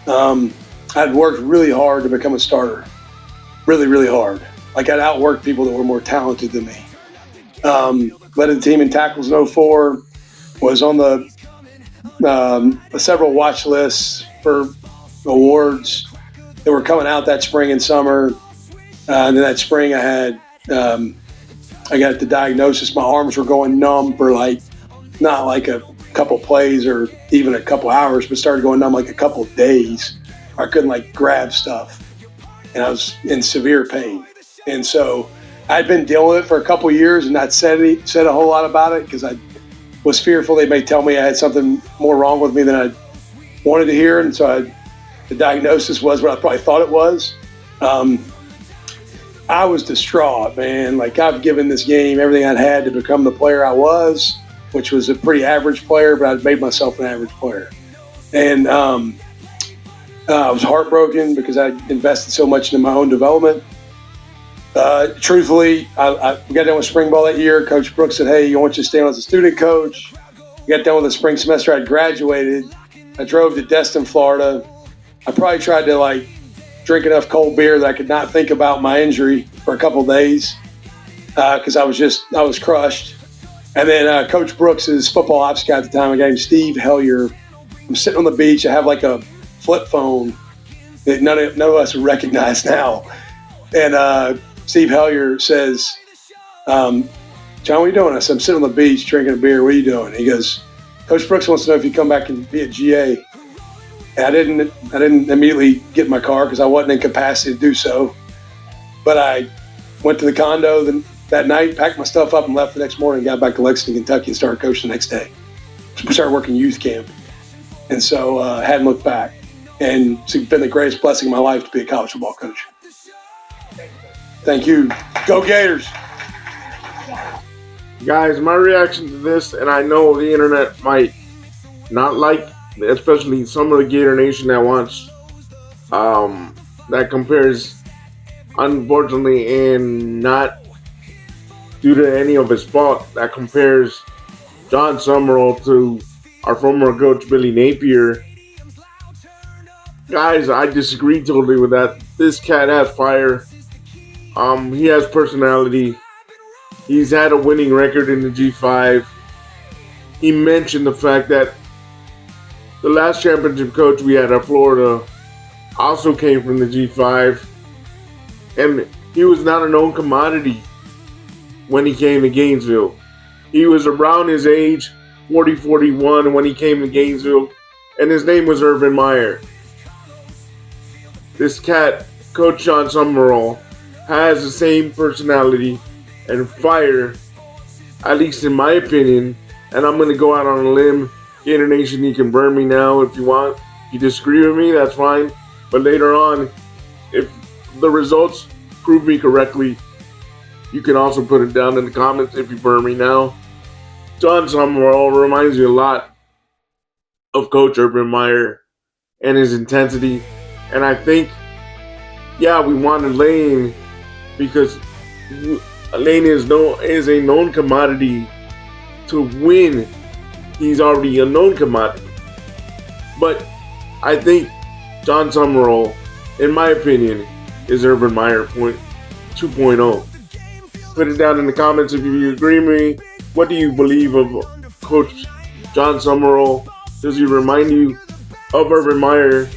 I'd worked really hard to become a starter. Really, really hard. Like I'd outworked people that were more talented than me. Led the team in tackles in 04, was on the several watch lists for awards that were coming out that spring and summer. And then that spring I got the diagnosis. My arms were going numb for not like a couple plays or even a couple hours, but started going numb like a couple of days. I couldn't grab stuff, and I was in severe pain. And so I'd been dealing with it for a couple of years and not said a whole lot about it because I was fearful they may tell me I had something more wrong with me than I wanted to hear. And so the diagnosis was what I probably thought it was. I was distraught, man. I've given this game everything I'd had to become the player I was, which was a pretty average player, but I'd made myself an average player. And I was heartbroken because I invested so much into my own development. Truthfully, we got done with spring ball that year. Coach Brooks said, hey, I want you to stay on as a student coach. We got done with the spring semester. I graduated. I drove to Destin, Florida. I probably tried to drink enough cold beer that I could not think about my injury for a couple of days because I was crushed. And then Coach Brooks' football ops guy at the time, a guy named Steve Hellier. I'm sitting on the beach. I have a flip phone that none of us would recognize now. And Steve Hellier says, John, what are you doing? I said, I'm sitting on the beach drinking a beer. What are you doing? He goes, Coach Brooks wants to know if you come back and be at GA. And I didn't immediately get in my car because I wasn't in capacity to do so. But I went to the condo that night, packed my stuff up, and left the next morning, got back to Lexington, Kentucky, and started coaching the next day. Started working youth camp. And so I hadn't looked back. And it's been the greatest blessing of my life to be a college football coach. Thank you. Go Gators. Guys, my reaction to this, and I know the internet might not like, especially some of the Gator Nation that wants, that compares, unfortunately, and not due to any of his fault, that compares Jon Sumrall to our former coach, Billy Napier. Guys, I disagree totally with that. This cat has fire. He has personality. He's had a winning record in the G5. He mentioned the fact that the last championship coach we had at Florida also came from the G5. And he was not a known commodity when he came to Gainesville. He was around his age, 40, 41, when he came to Gainesville. And his name was Urban Meyer. This cat, Coach Jon Sumrall, has the same personality and fire, at least in my opinion. And I'm going to go out on a limb. Gator Nation, you can burn me now if you want. If you disagree with me, that's fine. But later on, if the results prove me correctly, you can also put it down in the comments if you burn me now. Jon Sumrall reminds me a lot of Coach Urban Meyer and his intensity. And I think, yeah, we wanted Lane because Lane is a known commodity. To win, he's already a known commodity. But I think Jon Sumrall, in my opinion, is Urban Meyer 2.0. Put it down in the comments if you agree with me. What do you believe of Coach Jon Sumrall? Does he remind you of Urban Meyer?